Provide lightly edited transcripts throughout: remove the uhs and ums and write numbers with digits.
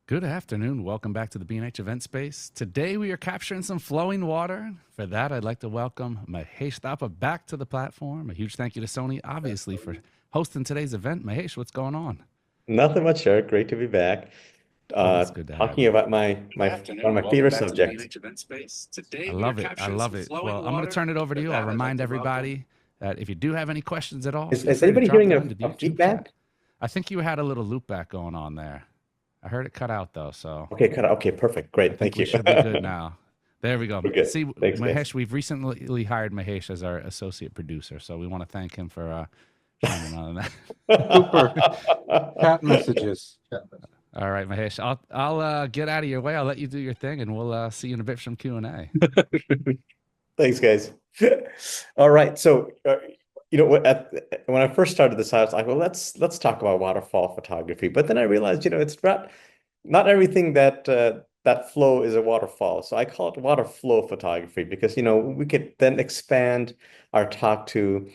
Good afternoon. Welcome back to the B&H event space. Today we are capturing some flowing water. For that, I'd like to welcome Mahesh Thapa back to the platform. A huge thank you to Sony, obviously, for hosting today's event. Mahesh, what's going on? Nothing much, Eric. Great to be back. Well, it's good to have Talking you. about my one of my favorite subjects. I love it. I love it. Well, I'm going to turn it over to you. I'll remind everybody that if you do have any questions at all, Is, feel is free to anybody drop hearing them in the a YouTube chat. feedback? I think you had a little loop back going on there. I heard it cut out though, so Okay, cut. Okay, perfect. I Great. think Thank we you. should be good now. There we go. We're good. See, Thanks, guys. Mahesh, we've recently hired Mahesh as our associate producer, so we want to thank him for chiming on that. Super. Chat messages. All right, Mahesh, I'll get out of your way. I'll let you do your thing, and we'll see you in a bit from Q&A. Thanks, guys. All right. So, when I first started this, I was like, well, let's talk about waterfall photography. But then I realized, it's not everything that flow is a waterfall. So I call it water flow photography because, we could then expand our talk to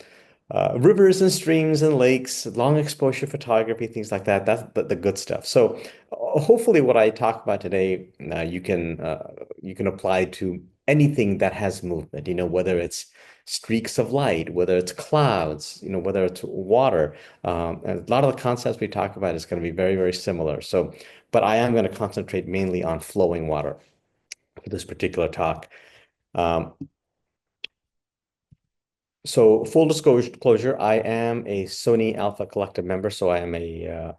rivers and streams and lakes, long exposure photography, things like that. That's the good stuff. So hopefully what I talk about today, you can apply to anything that has movement, whether it's streaks of light, whether it's clouds, whether it's water. And a lot of the concepts we talk about is going to be very, very similar. So, but I am going to concentrate mainly on flowing water for this particular talk. Um, so full disclosure, I am a Sony Alpha Collective member, so I am a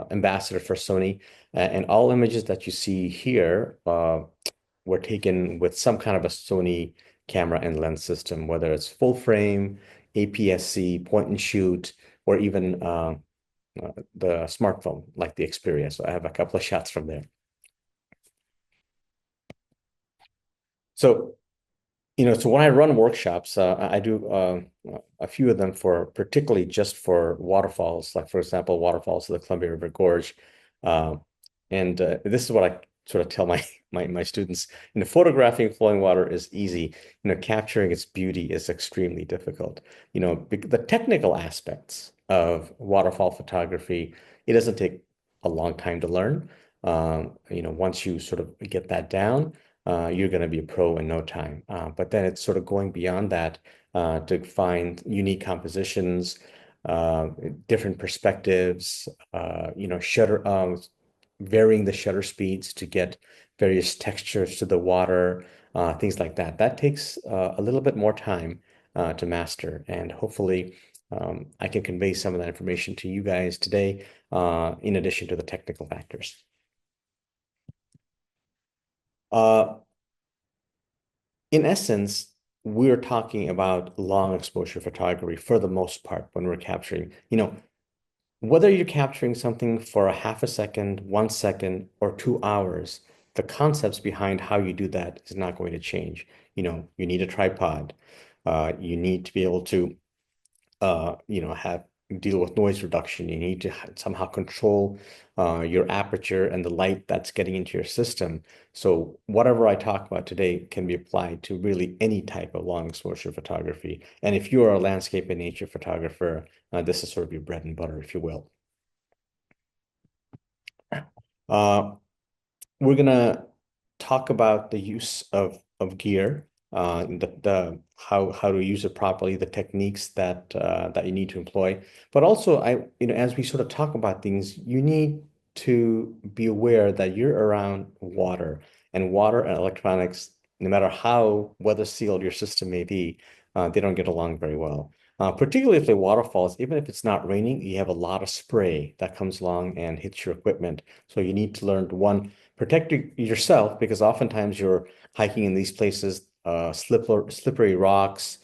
ambassador for Sony, and all images that you see here were taken with some kind of a Sony camera and lens system, whether it's full frame, APS-C, point and shoot, or even the smartphone like the Xperia. So I have a couple of shots from there. So so when I run workshops, I do a few of them for particularly just for waterfalls, like for example, waterfalls of the Columbia River Gorge. Uh, and this is what I sort of tell my students. Photographing flowing water is easy. Capturing its beauty is extremely difficult. The technical aspects of waterfall photography, it doesn't take a long time to learn. Once you sort of get that down, you're going to be a pro in no time. But then it's sort of going beyond that to find unique compositions, uh, different perspectives, varying the shutter speeds to get various textures to the water, things like that. That takes a little bit more time to master. And hopefully, I can convey some of that information to you guys today, in addition to the technical factors. Uh, in essence, we're talking about long exposure photography for the most part when we're capturing, whether you're capturing something for a half a second, 1 second, or 2 hours, the concepts behind how you do that is not going to change. You need a tripod. You need to be able to have deal with noise reduction. You need to somehow control your aperture and the light that's getting into your system. So whatever I talk about today can be applied to really any type of long exposure photography. And if you are a landscape and nature photographer, this is sort of your bread and butter, if you will. Uh, we're gonna talk about the use of gear, the how to use it properly, the techniques that you need to employ. But also, as we sort of talk about things, you need to be aware that you're around water, and water and electronics, no matter how weather sealed your system may be, they don't get along very well. Particularly if the waterfalls, even if it's not raining, you have a lot of spray that comes along and hits your equipment. So you need to learn to, one, protect yourself, because oftentimes you're hiking in these places, slippery rocks,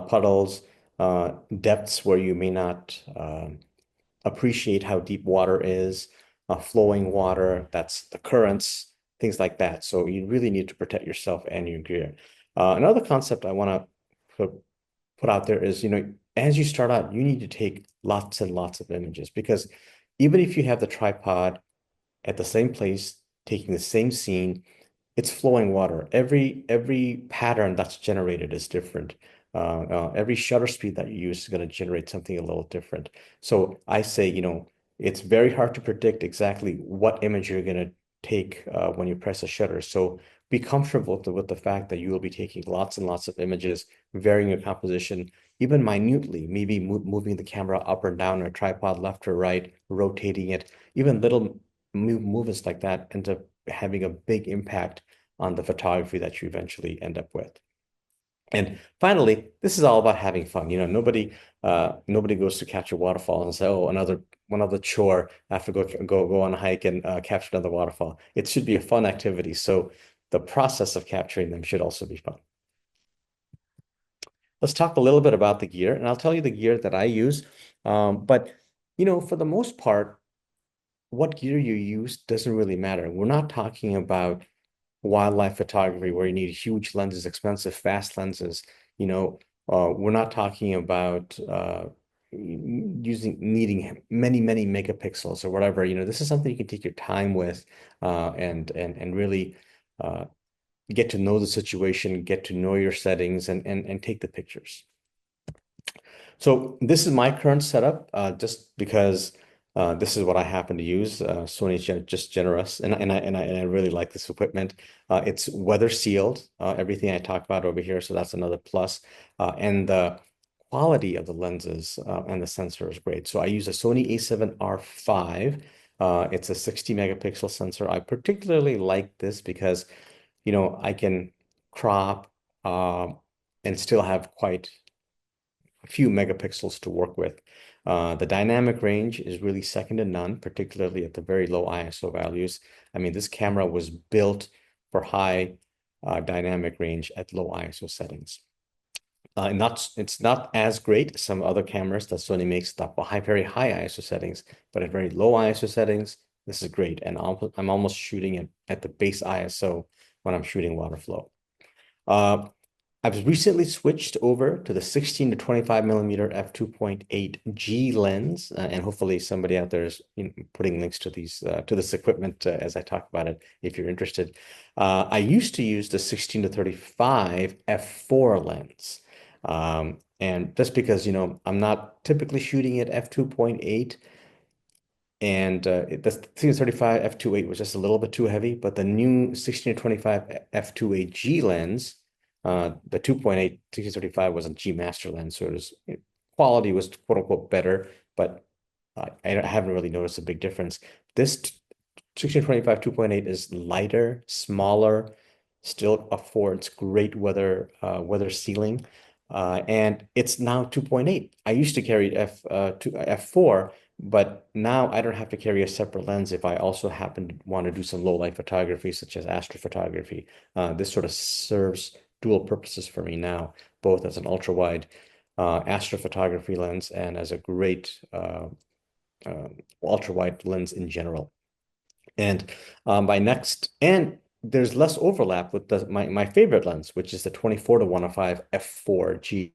puddles, depths where you may not appreciate how deep water is, flowing water, that's the currents, things like that. So you really need to protect yourself and your gear. Another concept I want to put out there is, as you start out, you need to take lots and lots of images, because even if you have the tripod at the same place, taking the same scene, it's flowing water. Every pattern that's generated is different. Every shutter speed that you use is going to generate something a little different. So I say, it's very hard to predict exactly what image you're going to take when you press a shutter. So be comfortable with the fact that you will be taking lots and lots of images, varying your composition, even minutely, maybe moving the camera up or down or tripod left or right, rotating it. Even little movements like that end up having a big impact on the photography that you eventually end up with. And finally, this is all about having fun. Nobody goes to capture waterfalls and say, "Oh, another chore. I have to go on a hike and capture another waterfall." It should be a fun activity. So the process of capturing them should also be fun. Let's talk a little bit about the gear, and I'll tell you the gear that I use. But for the most part, what gear you use doesn't really matter. We're not talking about wildlife photography where you need huge lenses, expensive, fast lenses. We're not talking about needing many megapixels or whatever. This is something you can take your time with and really get to know the situation, get to know your settings, and take the pictures. So this is my current setup, just because this is what I happen to use. Sony's just generous, and I really like this equipment. It's weather sealed, everything I talk about over here, so that's another plus. And the quality of the lenses and the sensor is great. So I use a Sony a7R5. It's a 60 megapixel sensor. I particularly like this because I can crop and still have quite a few megapixels to work with. The dynamic range is really second to none, particularly at the very low ISO values. I mean, this camera was built for high dynamic range at low ISO settings. It's not as great as some other cameras that Sony makes that very high ISO settings, but at very low ISO settings, this is great. And I'm almost shooting it at the base ISO when I'm shooting water flow. I've recently switched over to the 16 to 25 millimeter f2.8 G lens, and hopefully somebody out there is putting links to this equipment as I talk about it if you're interested. I used to use the 16 to 35 f4 lens, and that's because I'm not typically shooting at f2.8. And the 16-35 f2.8 was just a little bit too heavy, but the new 16 to 25 f2.8 G lens, the 2.8 16-35 was a G master lens, so quality was quote unquote better, but I haven't really noticed a big difference. This 16-25 2.8 is lighter, smaller, still affords great weather sealing, and it's now 2.8. I used to carry f4. But now I don't have to carry a separate lens if I also happen to want to do some low light photography, such as astrophotography. This sort of serves dual purposes for me now, both as an ultra wide astrophotography lens and as a great ultra wide lens in general. And and there's less overlap with my favorite lens, which is the 24 to 105 f4 G.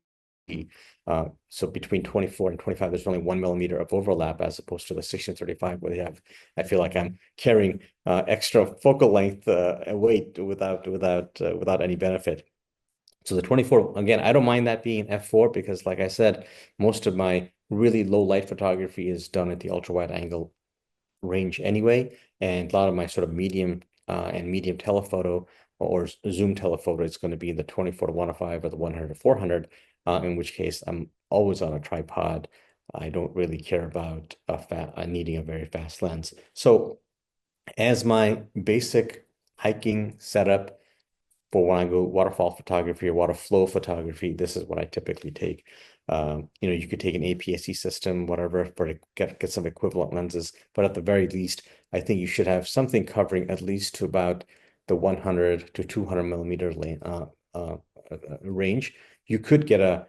So between 24 and 25, there's only 1 millimeter of overlap as opposed to the 16-35 where I feel like I'm carrying extra focal length weight without any benefit. So the 24, again, I don't mind that being f4 because like I said, most of my really low light photography is done at the ultra wide angle range anyway. And a lot of my sort of medium and medium telephoto or zoom telephoto is going to be in the 24 to 105 or the 100 to 400. In which case I'm always on a tripod. I don't really care about needing a very fast lens. So as my basic hiking setup for when I go waterfall photography or water flow photography, this is what I typically take. You could take an APS-C system, whatever, to get some equivalent lenses. But at the very least, I think you should have something covering at least to about the 100 to 200 millimeter range. You could get a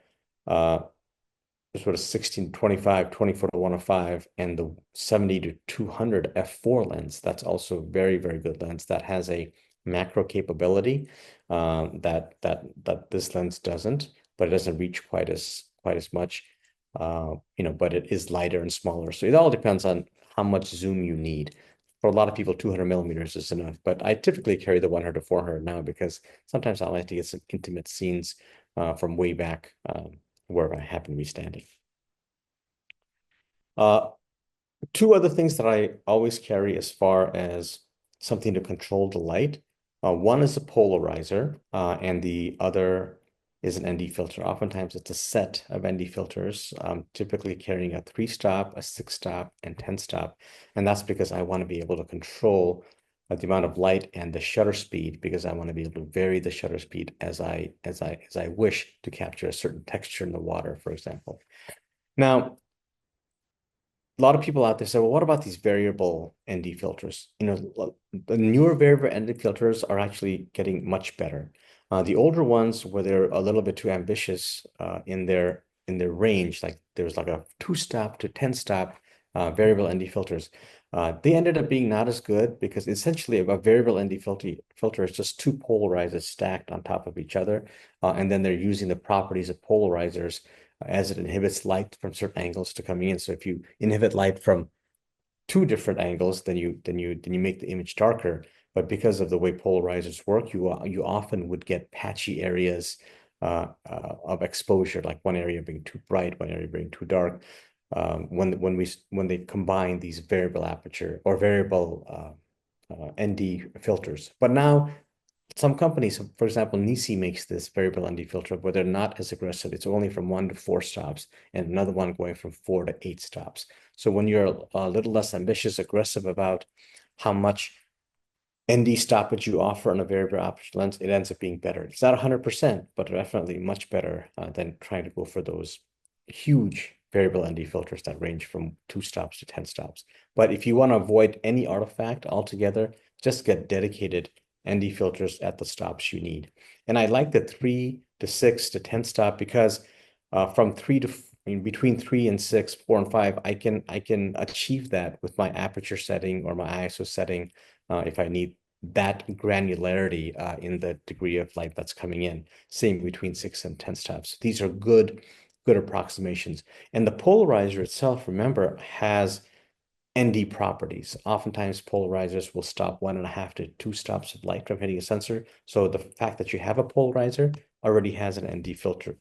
sort of 16 to 25, 24 to 105, and the 70 to 200 f4 lens. That's also a very, very good lens that has a macro capability that this lens doesn't, but it doesn't reach quite as much. But it is lighter and smaller. So it all depends on how much zoom you need. For a lot of people, 200 millimeters is enough, but I typically carry the 100 to 400 now because sometimes I like to get some intimate scenes from way back where I happen to be standing. Two other things that I always carry as far as something to control the light. One is a polarizer, and the other is an ND filter. Oftentimes, it's a set of ND filters, typically carrying a 3-stop, a 6-stop, and 10-stop. And that's because I want to be able to control the amount of light and the shutter speed, because I want to be able to vary the shutter speed as I wish to capture a certain texture in the water, for example. Now, a lot of people out there say, well, what about these variable ND filters? The newer variable ND filters are actually getting much better. The older ones, where they're a little bit too ambitious in their range, like there's like a 2-stop to 10-stop variable ND filters, they ended up being not as good, because essentially a variable ND filter is just two polarizers stacked on top of each other, and then they're using the properties of polarizers as it inhibits light from certain angles to come in. So if you inhibit light from two different angles, then you make the image darker. But because of the way polarizers work, you often would get patchy areas of exposure, like one area being too bright, one area being too dark. When they combine these variable aperture or variable ND filters. But now some companies, for example, Nisi makes this variable ND filter where they're not as aggressive. It's only from 1 to 4 stops, and another one going from 4 to 8 stops. So when you're a little less ambitious, aggressive about how much ND stoppage you offer on a variable aperture lens, it ends up being better. It's not 100%, but definitely much better than trying to go for those huge variable ND filters that range from 2 stops to 10 stops. But if you want to avoid any artifact altogether, just get dedicated ND filters at the stops you need. And I like the 3 to 6 to 10 stop, because from 3 to between 3 and 6, 4 and 5, I can achieve that with my aperture setting or my ISO setting if I need that granularity in the degree of light that's coming in. Same between 6 and 10 stops. These are good approximations. And the polarizer itself, remember, has ND properties. Oftentimes, polarizers will stop 1.5 to 2 stops of light from hitting a sensor. So the fact that you have a polarizer already has an ND filter,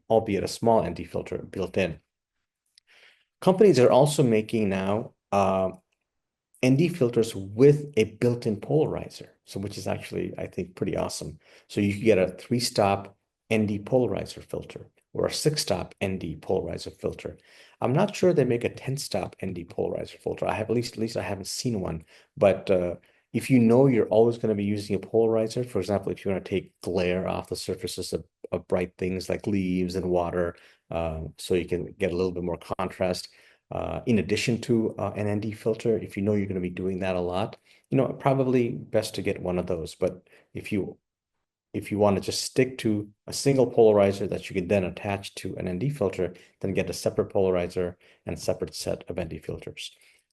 albeit a small ND filter built in. Companies are also making now ND filters with a built-in polarizer, so which is actually, I think, pretty awesome. So you can get a 3-stop ND polarizer filter or a 6-stop ND polarizer filter. I'm not sure they make a 10-stop ND polarizer filter. I have at least I haven't seen one. But if you know you're always going to be using a polarizer, for example, if you want to take glare off the surfaces of bright things like leaves and water, so you can get a little bit more contrast. In addition to an ND filter, if you know you're going to be doing that a lot, probably best to get one of those. But if you want to just stick to a single polarizer that you can then attach to an ND filter, then get a separate polarizer and a separate set of ND filters.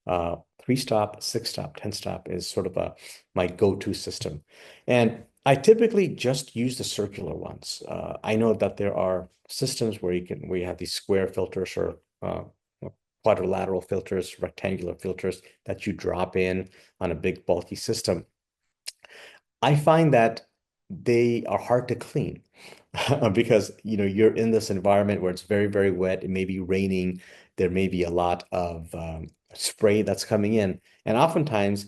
3-stop, 6-stop, 10-stop is sort of my go-to system. And I typically just use the circular ones. I know that there are systems where you have these square filters or quadrilateral filters, rectangular filters that you drop in on a big bulky system. I find that they are hard to clean because you're in this environment where it's very, very wet. It may be raining. There may be a lot of spray that's coming in, and oftentimes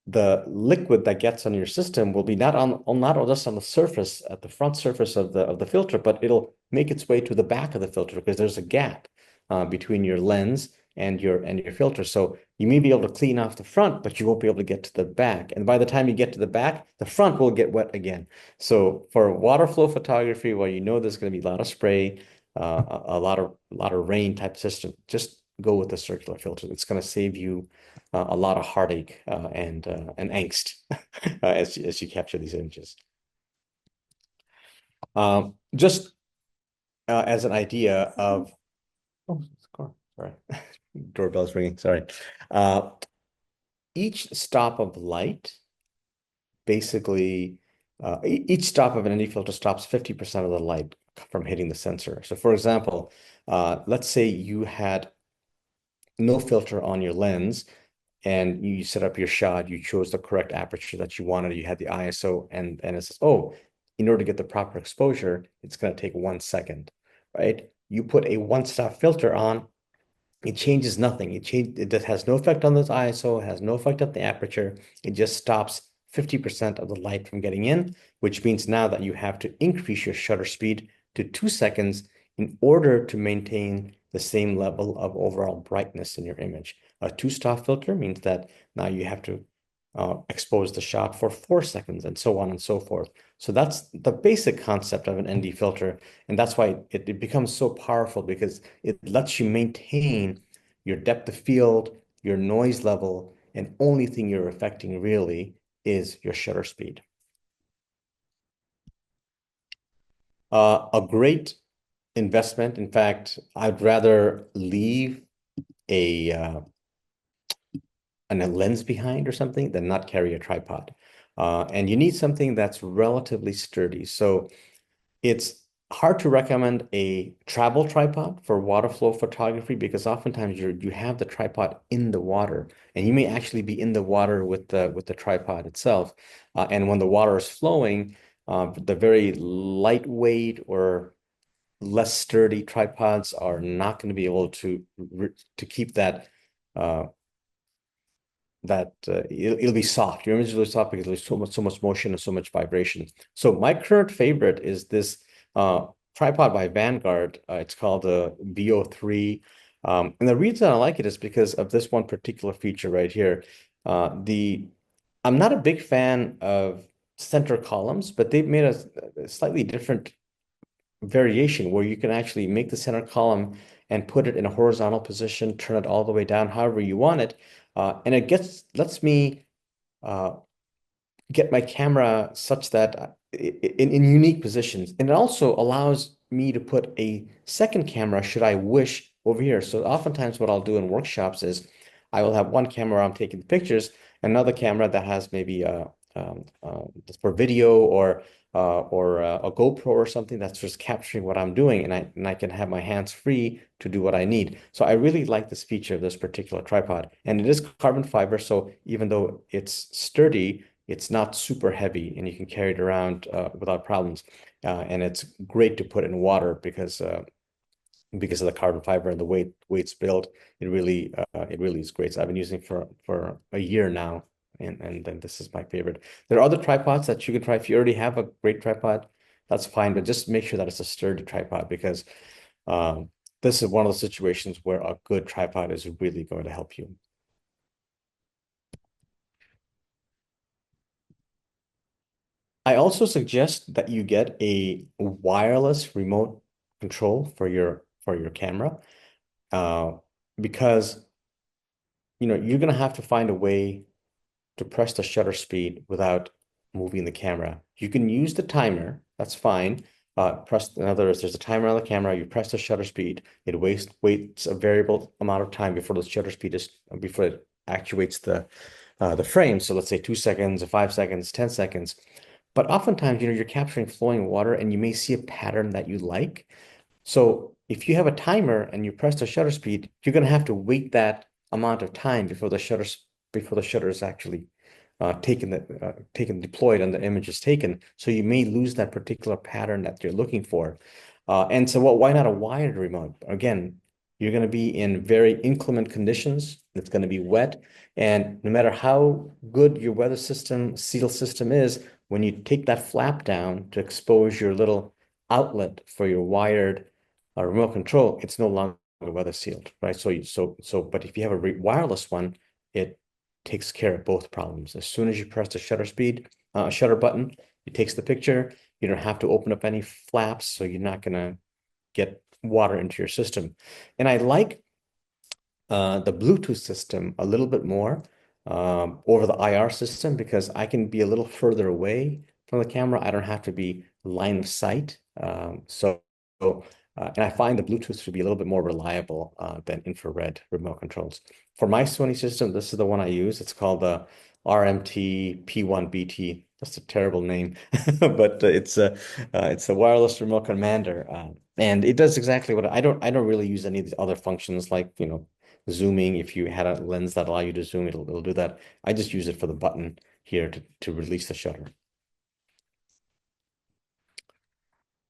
the liquid that gets on your system will be not just on the surface, at the front surface of the filter, but it'll make its way to the back of the filter because there's a gap between your lens and your filter. So you may be able to clean off the front, but you won't be able to get to the back. And by the time you get to the back, the front will get wet again. So for water flow photography, where there's going to be a lot of spray, a lot of rain type system, just go with the circular filter. It's going to save you a lot of heartache and angst as you capture these images. Just as an idea of, oh, it's a car. Sorry, doorbell's ringing. Sorry. Each stop of light, basically, each stop of an ND filter stops 50% of the light from hitting the sensor. So, for example, let's say you had no filter on your lens, and you set up your shot, you chose the correct aperture that you wanted, you had the ISO, and it says, oh, in order to get the proper exposure, it's going to take 1 second, right? You put a 1-stop filter on, It changes nothing. It just has no effect on this ISO, has no effect on the aperture. It just stops 50% of the light from getting in, which means now that you have to increase your shutter speed to 2 seconds in order to maintain the same level of overall brightness in your image. A two-stop filter means that now you have to expose the shot for 4 seconds and so on and so forth. So that's the basic concept of an ND filter. And that's why it becomes so powerful, because it lets you maintain your depth of field, your noise level, and only thing you're affecting really is your shutter speed. A great investment. In fact, I'd rather leave a a lens behind or something than not carry a tripod. And you need something that's relatively sturdy. So it's hard to recommend a travel tripod for water flow photography, because oftentimes you have the tripod in the water, and you may actually be in the water with the tripod itself. And when the water is flowing, the very lightweight or less sturdy tripods are not going to be able to keep uh, it'll be soft. Your image is really soft because there's so much motion and so much vibration. So my current favorite is this tripod by Vanguard. It's called the VO3. And the reason I like it is because of this one particular feature right here. I'm not a big fan of center columns, but they've made a slightly different variation where you can actually make the center column and put it in a horizontal position, turn it all the way down, however you want it. And it lets me uh, get my camera such that in unique positions. And it also allows me to put a second camera, should I wish, over here. So oftentimes what I'll do in workshops is I will have one camera where I'm taking the pictures, another camera that has maybe for video or a GoPro or something that's just capturing what I'm doing, and I can have my hands free to do what I need. So I really like this feature of this particular tripod, and it is carbon fiber. So even though it's sturdy, it's not super heavy, and you can carry it around without problems. And it's great to put in water because of the carbon fiber and the way it's built. It really is great. So I've been using it for a year now, and then this is my favorite. There are other tripods that you can try. If you already have a great tripod, that's fine, but just make sure that it's a sturdy tripod, because um, this is one of the situations where a good tripod is really going to help you. I also suggest that you get a wireless remote control for your camera, uh, because you're gonna have to find a way to press the shutter speed without moving the camera. You can use the timer, that's fine. In other words, there's a timer on the camera, you press the shutter speed, it waits a variable amount of time before it actuates the frame. So let's say 2 seconds, or 5 seconds, 10 seconds. But oftentimes, you're capturing flowing water and you may see a pattern that you like. So if you have a timer and you press the shutter speed, you're going to have to wait that amount of time before the shutter is actually taken deployed and the image is taken. So you may lose that particular pattern that you're looking for. And so why not a wired remote? Again, you're going to be in very inclement conditions. It's going to be wet. And no matter how good your weather system, seal system is, when you take that flap down to expose your little outlet for your wired remote control, it's no longer weather sealed, right? But if you have a wireless one, it takes care of both problems. As soon as you press the shutter button, it takes the picture. You don't have to open up any flaps, so you're not gonna get water into your system. And I like the Bluetooth system a little bit more over the IR system, because I can be a little further away from the camera. I don't have to be line of sight. And I find the Bluetooth to be a little bit more reliable than infrared remote controls. For my Sony system, this is the one I use. It's called the RMT P1BT. That's a terrible name, but it's a wireless remote commander, and it does exactly what I don't really use any of these other functions like zooming. If you had a lens that allow you to zoom, it'll do that. I just use it for the button here to release the shutter.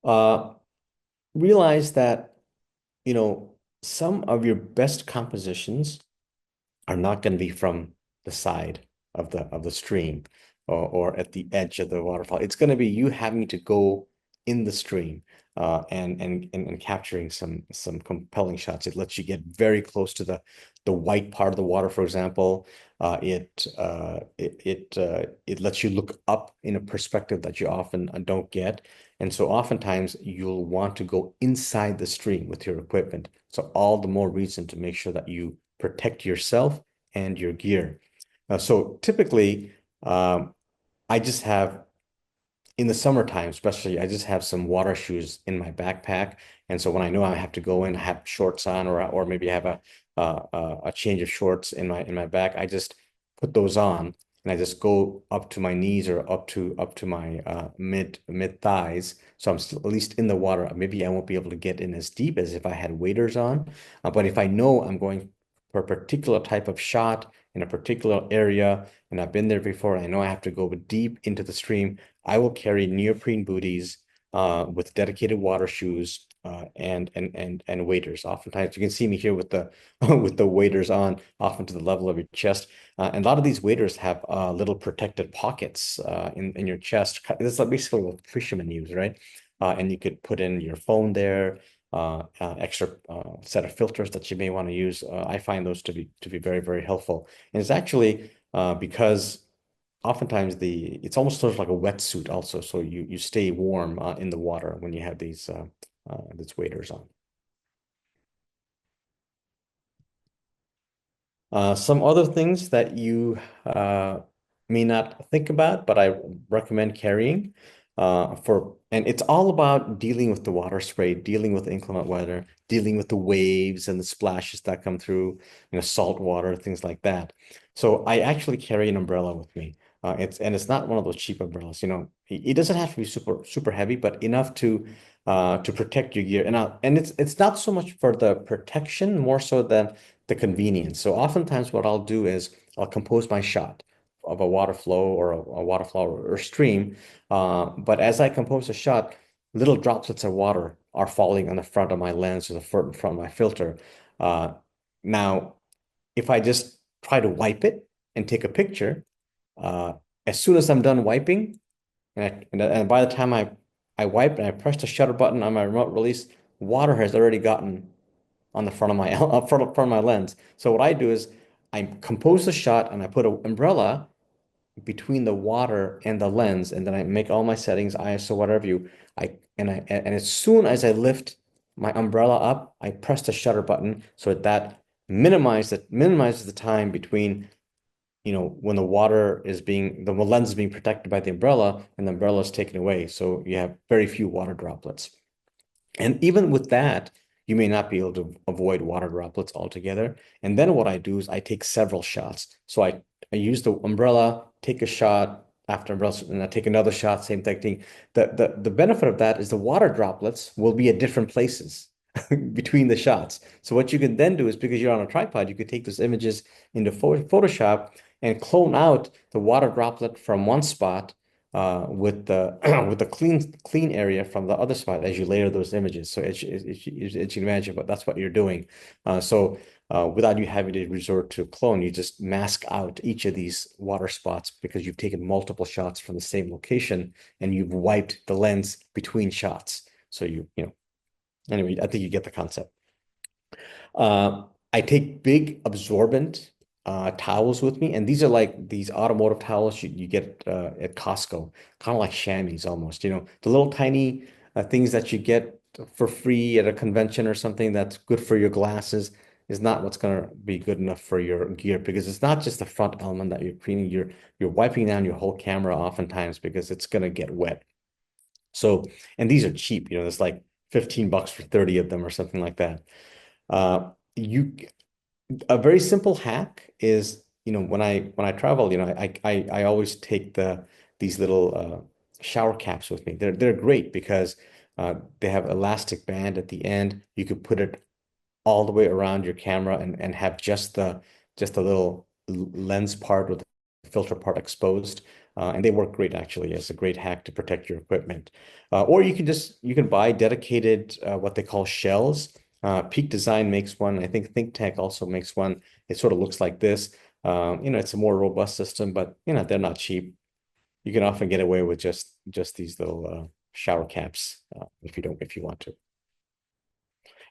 Uh, Realize that, you know, some of your best compositions are not going to be from the side of the stream or at the edge of the waterfall. It's going to be you having to go in the stream and capturing some compelling shots. It lets you get very close to the white part of the water, for example. It lets you look up in a perspective that you often don't get. And so oftentimes you'll want to go inside the stream with your equipment. So all the more reason to make sure that you protect yourself and your gear. So typically, I just have in the summertime, especially, I just have some water shoes in my backpack. And so when I know I have to go in, I have shorts on, or maybe I have a change of shorts in my bag, I just put those on and I just go up to my knees or up to my mid thighs. So I'm still at least in the water. Maybe I won't be able to get in as deep as if I had waders on. But if I know I'm going for a particular type of shot in a particular area, and I've been there before, and I know I have to go deep into the stream, I will carry neoprene booties with dedicated water shoes and waders. Oftentimes, you can see me here with the with the waders on, often to the level of your chest. And a lot of these waders have little protected pockets in your chest. This is basically what fishermen use, right? And you could put in your phone there, extra set of filters that you may want to use. I find those to be very, very helpful. And it's actually because oftentimes it's almost sort of like a wetsuit also, so you stay warm in the water when you have these waders on. Some other things that you may not think about, but I recommend carrying and it's all about dealing with the water spray, dealing with inclement weather, dealing with the waves and the splashes that come through, salt water, things like that. So I actually carry an umbrella with me. It's not one of those cheap umbrellas, it doesn't have to be super heavy, but enough to protect your gear. And it's not so much for the protection, more so than the convenience. So oftentimes what I'll do is I'll compose my shot of a water flow or a water flow or stream. But as I compose a shot, little droplets of water are falling on the front of my lens or the front of my filter. Now, if I just try to wipe it and take a picture, uh, as soon as I'm done wiping, and by the time I wipe and I press the shutter button on my remote release, water has already gotten on the front of my front of my lens. So what I do is I compose the shot and I put an umbrella between the water and the lens, and then I make all my settings, ISO, whatever and as soon as I lift my umbrella up, I press the shutter button so that minimizes the time between when the lens is being protected by the umbrella and the umbrella is taken away. So you have very few water droplets. And even with that, you may not be able to avoid water droplets altogether. And then what I do is I take several shots. So I use the umbrella, take a shot after umbrella, and I take another shot, same technique. The benefit of that is the water droplets will be at different places between the shots. So what you can then do is, because you're on a tripod, you could take those images into Photoshop and clone out the water droplet from one spot with the with the clean area from the other spot as you layer those images. So as you can imagine, but that's what you're doing. Without you having to resort to clone, you just mask out each of these water spots because you've taken multiple shots from the same location and you've wiped the lens between shots. So anyway, I think you get the concept. I take big absorbent towels with me, and these are like these automotive towels you get at Costco, kind of like chamois almost, the little tiny things that you get for free at a convention or something that's good for your glasses is not what's going to be good enough for your gear, because it's not just the front element that you're cleaning, you're wiping down your whole camera oftentimes because it's going to get wet. So, and these are cheap, it's like $15 for 30 of them or something like that. You A very simple hack is, when I travel, I always take these little shower caps with me. They're great because they have elastic band at the end. You could put it all the way around your camera and have just the little lens part or the filter part exposed. And they work great actually. It's a great hack to protect your equipment. Or you can buy dedicated what they call shells. Peak Design makes one. I think ThinkTech also makes one. It sort of looks like this. It's a more robust system, but they're not cheap. You can often get away with just these little shower caps if you want to.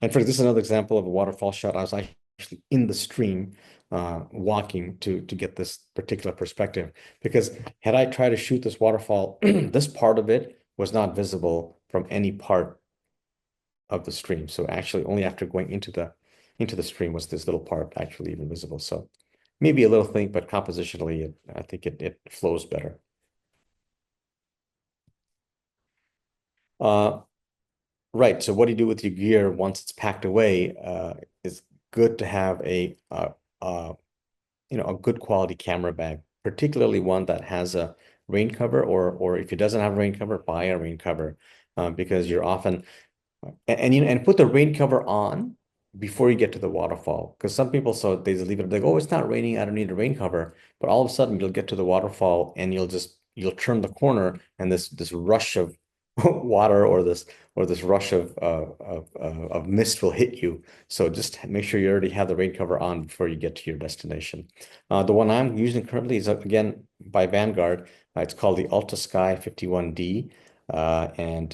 And for this is another example of a waterfall shot. I was actually in the stream, walking to get this particular perspective. Because had I tried to shoot this waterfall, this part of it was not visible from any part of the stream. So actually, only after going into the stream was this little part actually even visible. So maybe a little thing, but compositionally, I think it flows better. Right. So what do you do with your gear once it's packed away? It's good to have a good quality camera bag, particularly one that has a rain cover, or if it doesn't have a rain cover, buy a rain cover, because you're often and put the rain cover on before you get to the waterfall. Because some people, so they just leave it like, oh, it's not raining, I don't need a rain cover. But all of a sudden you'll get to the waterfall and you'll turn the corner and this rush of water or this rush of mist will hit you. So just make sure you already have the rain cover on before you get to your destination. The one I'm using currently is again by Vanguard. It's called the Alta Sky 51D. And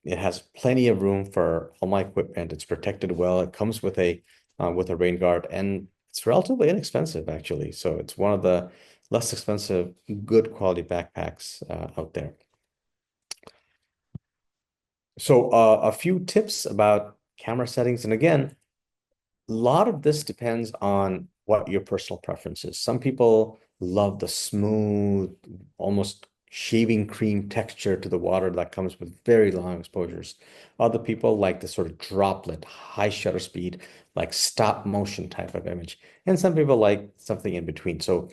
it has plenty of room for all my equipment. It's protected well. It comes with a rain guard, and it's relatively inexpensive actually. So it's one of the less expensive, good quality backpacks out there. So a few tips about camera settings, and again, a lot of this depends on what your personal preference is. Some people love the smooth, almost shaving cream texture to the water that comes with very long exposures. Other people like the sort of droplet, high shutter speed, like stop motion type of image. And some people like something in between. So,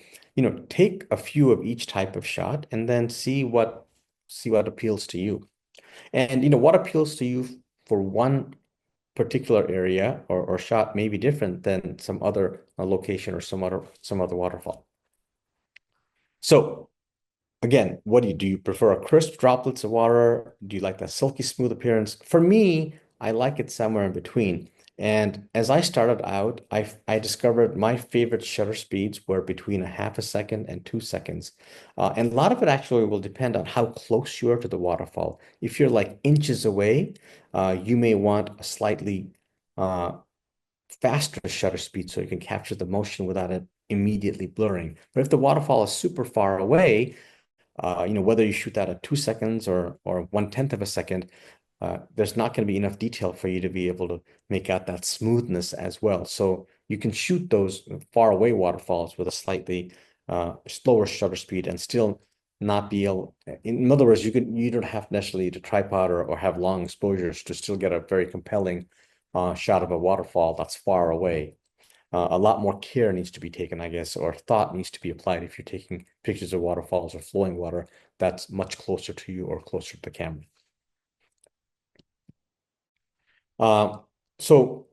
take a few of each type of shot and then see what appeals to you. And what appeals to you for one particular area or shot may be different than some other location or some other waterfall. So again, what do you prefer a crisp droplets of water? Do you like that silky smooth appearance? For me, I like it somewhere in between. And as I started out, I discovered my favorite shutter speeds were between a half a second and 2 seconds. And a lot of it actually will depend on how close you are to the waterfall. If you're like inches away, you may want a slightly uh, faster shutter speed so you can capture the motion without it immediately blurring. But if the waterfall is super far away, whether you shoot that at 2 seconds or 1/10 of a second, there's not going to be enough detail for you to be able to make out that smoothness as well. So you can shoot those far away waterfalls with a slightly slower shutter speed and still not be able. In other words, you don't have necessarily to tripod or have long exposures to still get a very compelling shot of a waterfall that's far away. A lot more care needs to be taken, I guess, or thought needs to be applied if you're taking pictures of waterfalls or flowing water that's much closer to you or closer to the camera. So,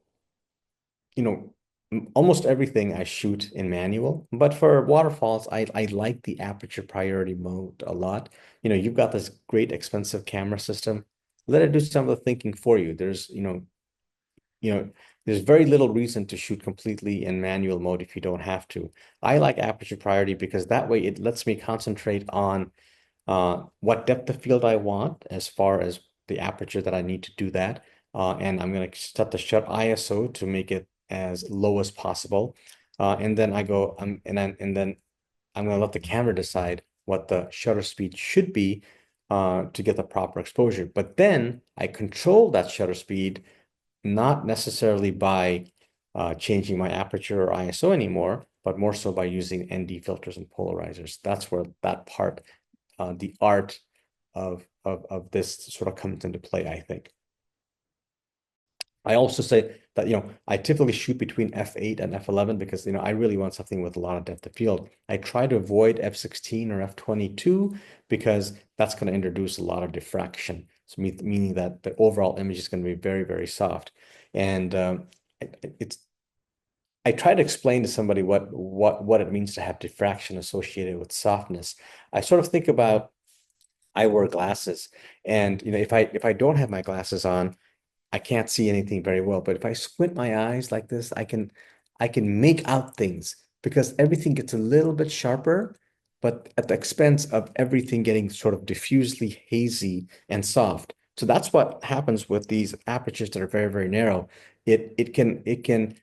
almost everything I shoot in manual, but for waterfalls, I like the aperture priority mode a lot. You've got this great expensive camera system. Let it do some of the thinking for you. There's very little reason to shoot completely in manual mode if you don't have to. I like aperture priority because that way it lets me concentrate on what depth of field I want as far as the aperture that I need to do that. And I'm going to set the shut ISO to make it as low as possible. And then then I'm going to let the camera decide what the shutter speed should be to get the proper exposure. But then I control that shutter speed not necessarily by changing my aperture or ISO anymore, but more so by using ND filters and polarizers. That's where that part, the art of this sort of comes into play, I think. I also say that, I typically shoot between f8 and f11 because, I really want something with a lot of depth of field. I try to avoid f16 or f22 because that's going to introduce a lot of diffraction. So meaning that the overall image is going to be very, very soft. And I try to explain to somebody what it means to have diffraction associated with softness. I sort of think about I wear glasses, and if I don't have my glasses on, I can't see anything very well. But if I squint my eyes like this, I can make out things because everything gets a little bit sharper, but at the expense of everything getting sort of diffusely hazy and soft. So that's what happens with these apertures that are very, very narrow. It can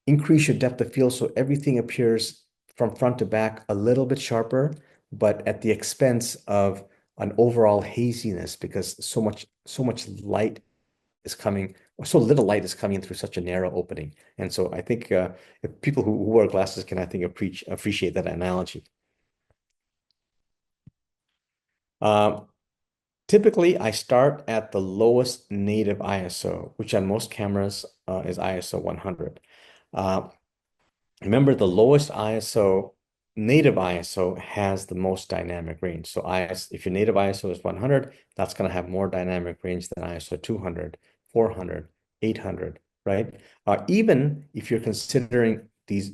increase your depth of field so everything appears from front to back a little bit sharper, but at the expense of an overall haziness because so much light is coming, or so little light is coming through such a narrow opening. And so I think if people who wear glasses can, I think, appreciate that analogy. Uh, Typically, I start at the lowest native ISO, which on most cameras is ISO 100. Uh, Remember, the lowest ISO, native ISO, has the most dynamic range. So if your native ISO is 100, that's going to have more dynamic range than ISO 200, 400, 800, right? Even if you're considering these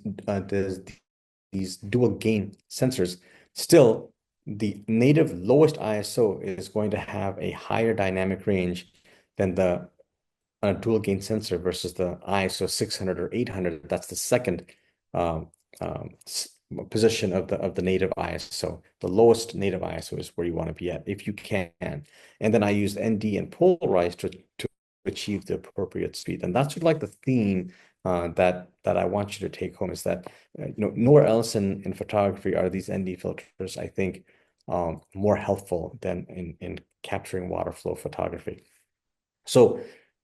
dual gain sensors, still the native lowest ISO is going to have a higher dynamic range than the dual gain sensor versus the ISO 600 or 800. That's the second um, um, position of the native ISO. The lowest native ISO is where you want to be at if you can. And then I use ND and polarize to achieve the appropriate speed. And that's sort of like the theme that I want you to take home is that nowhere else in photography are these ND filters, I think, more helpful than in capturing water flow photography. So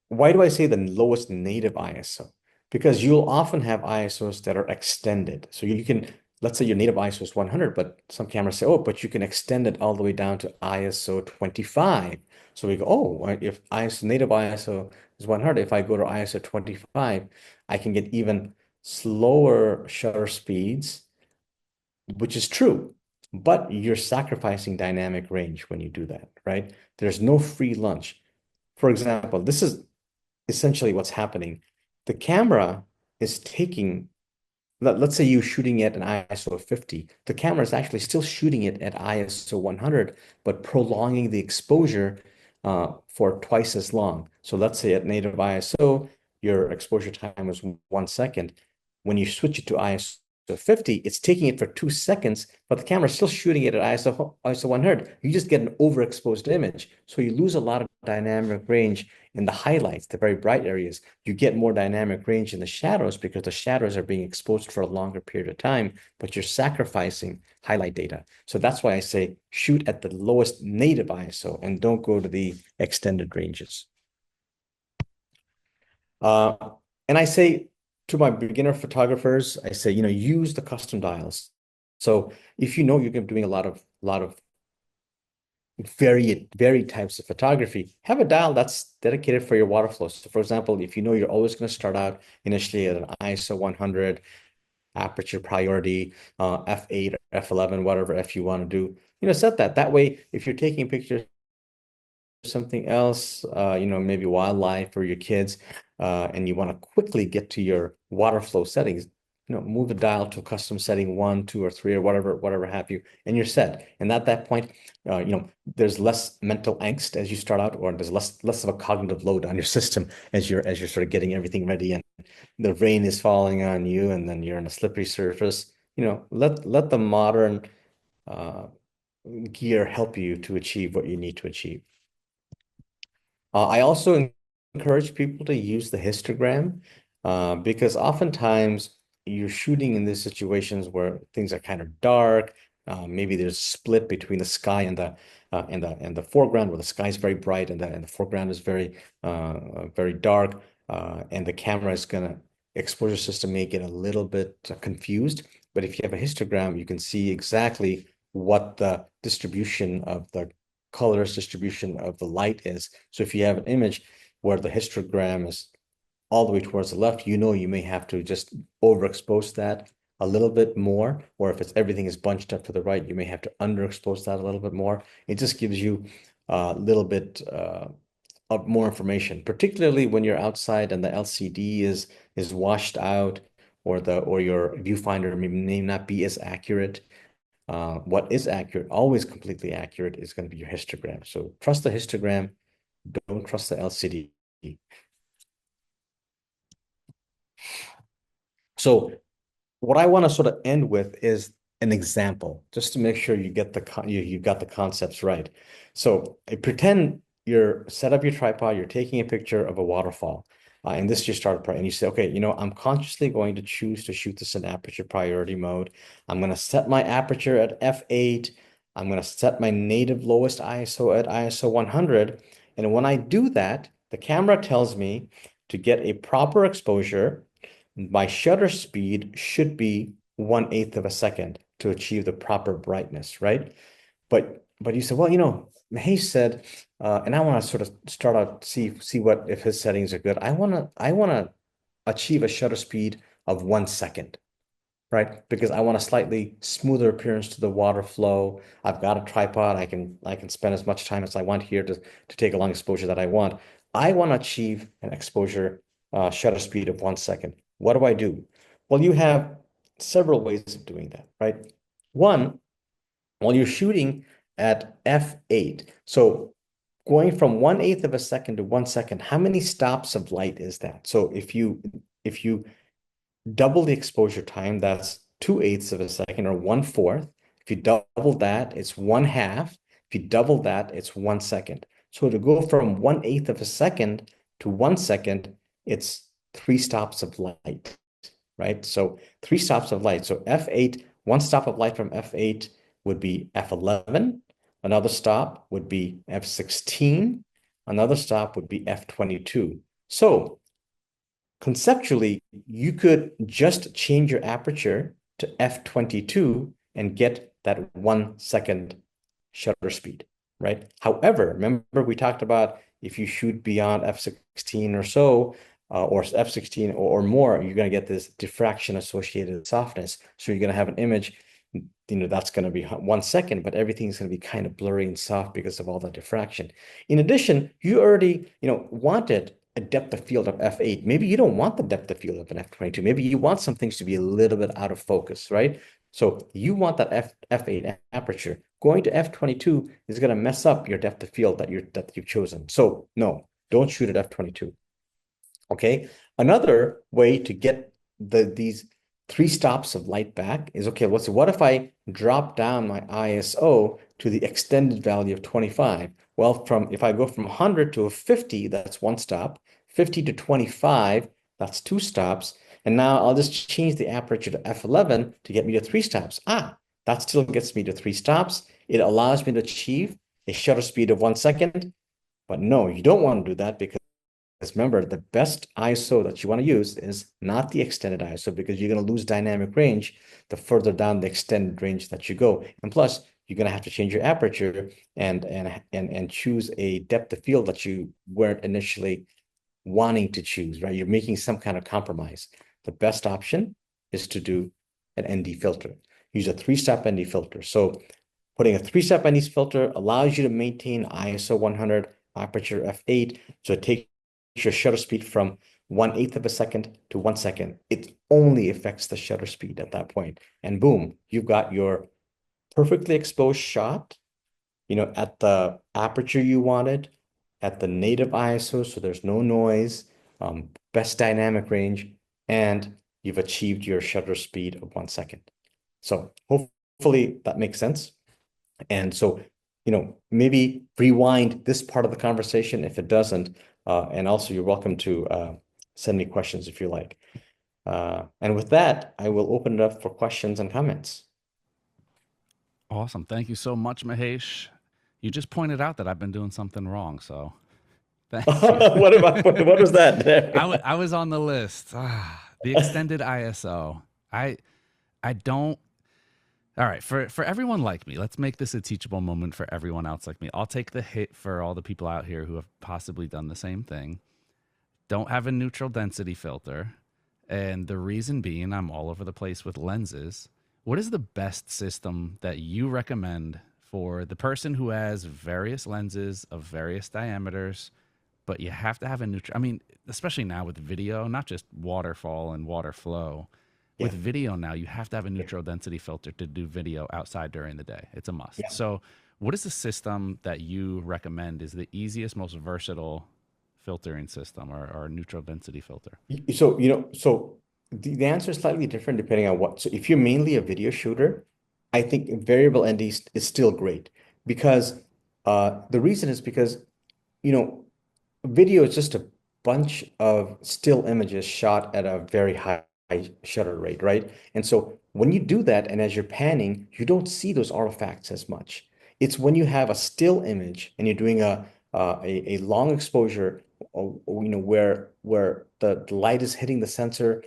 why do I say the lowest native ISO? Because you'll often have ISOs that are extended. So you can, let's say your native ISO is 100, but some cameras say, oh, but you can extend it all the way down to ISO 25. So we go, oh, if native ISO is 100, if I go to ISO 25, I can get even slower shutter speeds, which is true. But you're sacrificing dynamic range when you do that, right? There's no free lunch. For example, this is essentially what's happening. The camera is taking, let's say you're shooting at an ISO of 50. The camera is actually still shooting it at ISO 100, but prolonging the exposure for twice as long. So let's say at native ISO, your exposure time is 1 second. When you switch it to ISO 50, it's taking it for 2 seconds, but the camera is still shooting it at ISO 100. You just get an overexposed image. So you lose a lot of dynamic range in the highlights, the very bright areas. You get more dynamic range in the shadows because the shadows are being exposed for a longer period of time, but you're sacrificing highlight data. So that's why I say shoot at the lowest native ISO and don't go to the extended ranges. And I say to my beginner photographers, I say, use the custom dials. So if you're doing a lot of varied types of photography, have a dial that's dedicated for your water flow. So for example, if you're always going to start out initially at an ISO 100, aperture priority, f8 or f11, whatever f you want to do, set that. That way, if you're taking pictures something else, maybe wildlife or your kids, and you want to quickly get to your water flow settings, move the dial to a custom setting 1, 2, or 3, or whatever have you, and you're set. And at that point, there's less mental angst as you start out, or there's less of a cognitive load on your system as you're sort of getting everything ready, and the rain is falling on you, and then you're on a slippery surface. Let the modern gear help you to achieve what you need to achieve. I also encourage people to use the histogram because oftentimes you're shooting in these situations where things are kind of dark. Maybe there's a split between the sky and the foreground, where the sky is very bright and the foreground is very dark, and the camera is gonna exposure system may get a little bit confused. But if you have a histogram, you can see exactly what the distribution of the colors distribution of the light is. So if you have an image where the histogram is all the way towards the left, you may have to just overexpose that a little bit more, or if everything is bunched up to the right, you may have to underexpose that a little bit more. It just gives you a little bit of more information, particularly when you're outside and the LCD is washed out, or your viewfinder may not be as accurate. What is accurate, always completely accurate, is going to be your histogram. So trust the histogram, don't trust the LCD. So what I want to sort of end with is an example, just to make sure you get you've got the concepts right. So pretend you're set up your tripod, you're taking a picture of a waterfall, and this is your starter point, and you say, okay, I'm consciously going to choose to shoot this in aperture priority mode. I'm going to set my aperture at f8. I'm going to set my native lowest ISO at ISO 100. And when I do that, the camera tells me to get a proper exposure. My shutter speed should be 1/8 of a second to achieve the proper brightness, right? But you said, well, Mahesh said, and I want to sort of start out see what if his settings are good. I want to achieve a shutter speed of 1 second, right? Because I want a slightly smoother appearance to the water flow. I've got a tripod. I can spend as much time as I want here to take a long exposure that I want. I want to achieve an exposure shutter speed of 1 second. What do I do? Well, you have several ways of doing that, right? One, while you're shooting at f8, so going from 1/8 of a second to 1 second, how many stops of light is that? So if you double the exposure time, that's 2/8 of a second or 1/4. If you double that, it's 1/2. If you double that, it's 1 second. So to go from 1/8 of a second to 1 second, it's 3 stops of light, right? So 3 stops of light. So f8, one stop of light from f8 would be f11. Another stop would be f16. Another stop would be f22. So conceptually, you could just change your aperture to f22 and get that 1 second shutter speed, right? However, remember we talked about if you shoot beyond f16 or so, or f16 or more, you're going to get this diffraction associated with softness. So you're going to have an image, that's going to be 1 second, but everything's going to be kind of blurry and soft because of all the diffraction. In addition, you already, wanted a depth of field of f8. Maybe you don't want the depth of field of an f22. Maybe you want some things to be a little bit out of focus, right? So you want that f8 aperture. Going to f22 is going to mess up your depth of field that you've chosen. So no, don't shoot at f22. Okay. Another way to get these 3 stops of light back is, okay, what if I drop down my ISO to the extended value of 25? Well, if I go from 100 to a 50, that's 1 stop. 50 to 25, that's 2 stops. And now I'll just change the aperture to f11 to get me to 3 stops. That still gets me to 3 stops. It allows me to achieve a shutter speed of 1 second. But no, you don't want to do that, because remember, the best ISO that you want to use is not the extended ISO, because you're going to lose dynamic range the further down the extended range that you go. And plus, you're going to have to change your aperture and choose a depth of field that you weren't initially wanting to choose, right? You're making some kind of compromise. The best option is to do an ND filter. Use a 3-step ND filter. So putting a 3-step ND filter allows you to maintain ISO 100, aperture f8. So it takes your shutter speed from 1/8 of a second to 1 second. It only affects the shutter speed at that point. And boom, you've got your perfectly exposed shot, at the aperture you wanted, at the native ISO, so there's no noise, best dynamic range, and you've achieved your shutter speed of 1 second. So hopefully that makes sense. And so, maybe rewind this part of the conversation if it doesn't. And also, you're welcome to send me questions if you like. And with that, I will open it up for questions and comments. Awesome. Thank you so much, Mahesh. You just pointed out that I've been doing something wrong, so thank you. What was that? I was on the list. The extended ISO. I don't. All right, for everyone like me, let's make this a teachable moment for everyone else like me. I'll take the hit for all the people out here who have possibly done the same thing. Don't have a neutral density filter. And the reason being, I'm all over the place with lenses. What is the best system that you recommend for the person who has various lenses of various diameters, but you have to have a neutral? I mean, especially now with video, not just waterfall and water flow. With video now, you have to have a neutral density filter to do video outside during the day. It's a must. So what is the system that you recommend is the easiest, most versatile filtering system or neutral density filter? So, the answer is slightly different depending on what. So if you're mainly a video shooter, I think variable ND is still great because the reason is because, you know, video is just a bunch of still images shot at a very high shutter rate, right? And so when you do that, and as you're panning, you don't see those artifacts as much. It's when you have a still image and you're doing a long exposure, where the light is hitting the sensor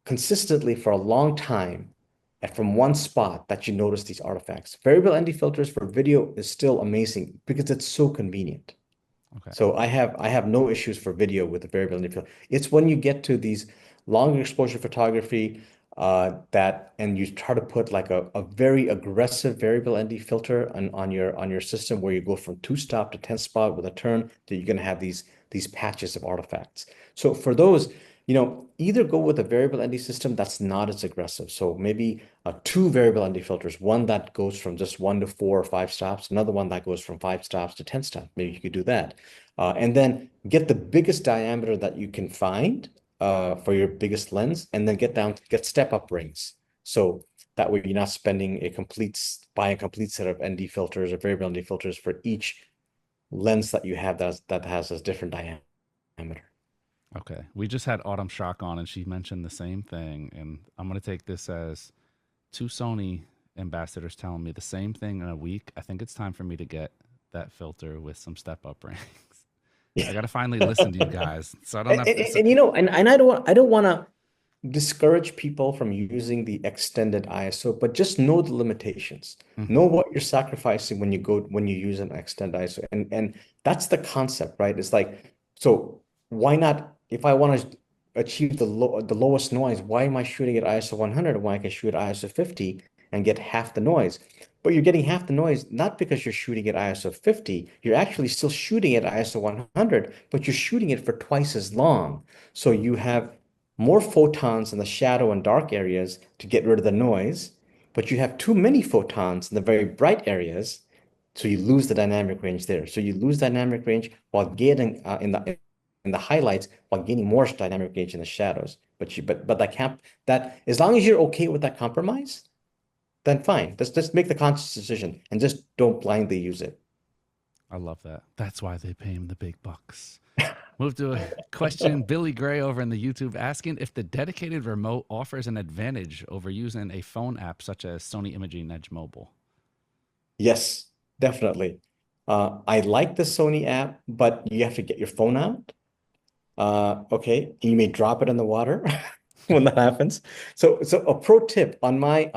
consistently for a long time and from one spot that you notice these artifacts. Variable ND filters for video is still amazing because it's so convenient. Okay. So I have no issues for video with the variability filter. It's when you get to these long exposure photography and you try to put like a very aggressive variable ND filter on your system where you go from 2-stop to 10-spot with a turn that you're going to have these patches of artifacts. So for those, either go with a variable ND system that's not as aggressive. So maybe two variable ND filters, one that goes from just 1 to 4 or 5 stops, another one that goes from 5 stops to 10 stops. Maybe you could do that. And then get the biggest diameter that you can find for your biggest lens, and then get step-up rings. So that way you're not spending buying a complete set of ND filters or variable ND filters for each lens that you have that has a different diameter. Okay. We just had Autumn Shock on, and she mentioned the same thing. And I'm going to take this as two Sony ambassadors telling me the same thing in a week. I think it's time for me to get that filter with some step-up rings. I got to finally listen to you guys, so I don't have to. And I don't want to discourage people from using the extended ISO, but just know the limitations. Know what you're sacrificing when you use an extended ISO, and that's the concept, right? It's like, so why not? If I want to achieve the lowest noise, why am I shooting at ISO 100 when I can shoot at ISO 50 and get half the noise? But you're getting half the noise not because you're shooting at ISO 50. You're actually still shooting at ISO 100, but you're shooting it for twice as long. So you have more photons in the shadow and dark areas to get rid of the noise, but you have too many photons in the very bright areas, so you lose the dynamic range there. So you lose dynamic range while getting in the highlights while gaining more dynamic range in the shadows. But that as long as you're okay with that compromise, then fine. Just make the conscious decision and just don't blindly use it. I love that. That's why they pay him the big bucks. Move to a question. Billy Gray over in the YouTube asking if the dedicated remote offers an advantage over using a phone app such as Sony Imaging Edge Mobile. Yes, definitely. I like the Sony app, but you have to get your phone out. Okay, you may drop it in the water when that happens. So a pro tip on my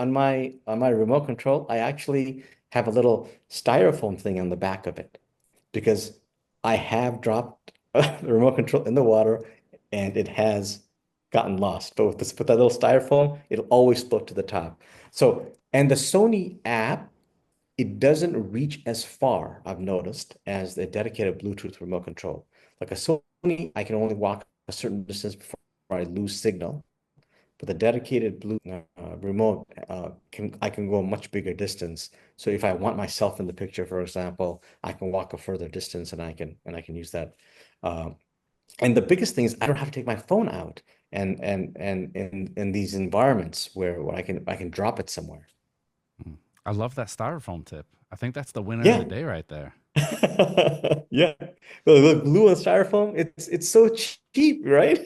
remote control, I actually have a little styrofoam thing on the back of it because I have dropped the remote control in the water and it has gotten lost. But with that little styrofoam, it'll always float to the top. So, and the Sony app, it doesn't reach as far, I've noticed, as the dedicated Bluetooth remote control. Like a Sony, I can only walk a certain distance before I lose signal. But the dedicated Bluetooth remote, I can go a much bigger distance. So if I want myself in the picture, for example, I can walk a further distance and I can use that. And the biggest thing is I don't have to take my phone out and in these environments where I can drop it somewhere. I love that styrofoam tip. I think that's the winner Yeah. of the day right there. Yeah. Look, glue and styrofoam, it's so cheap, right?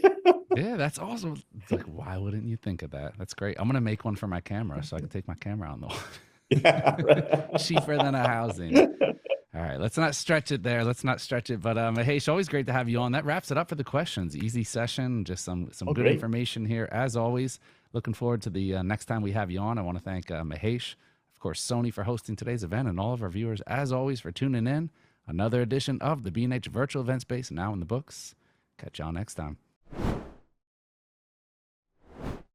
Yeah, that's awesome. It's like, why wouldn't you think of that? That's great. I'm gonna make one for my camera so I can take my camera on the water. Yeah. Cheaper than a housing. All right, let's not stretch it there. Let's not stretch it. But Mahesh, always great to have you on. That wraps it up for the questions. Easy session, just some good great. information here. As always, looking forward to the next time we have you on. I want to thank Mahesh, of course, Sony for hosting today's event, and all of our viewers, as always, for tuning in. Another edition of the B&H Virtual Event Space now in the books. Catch y'all next time.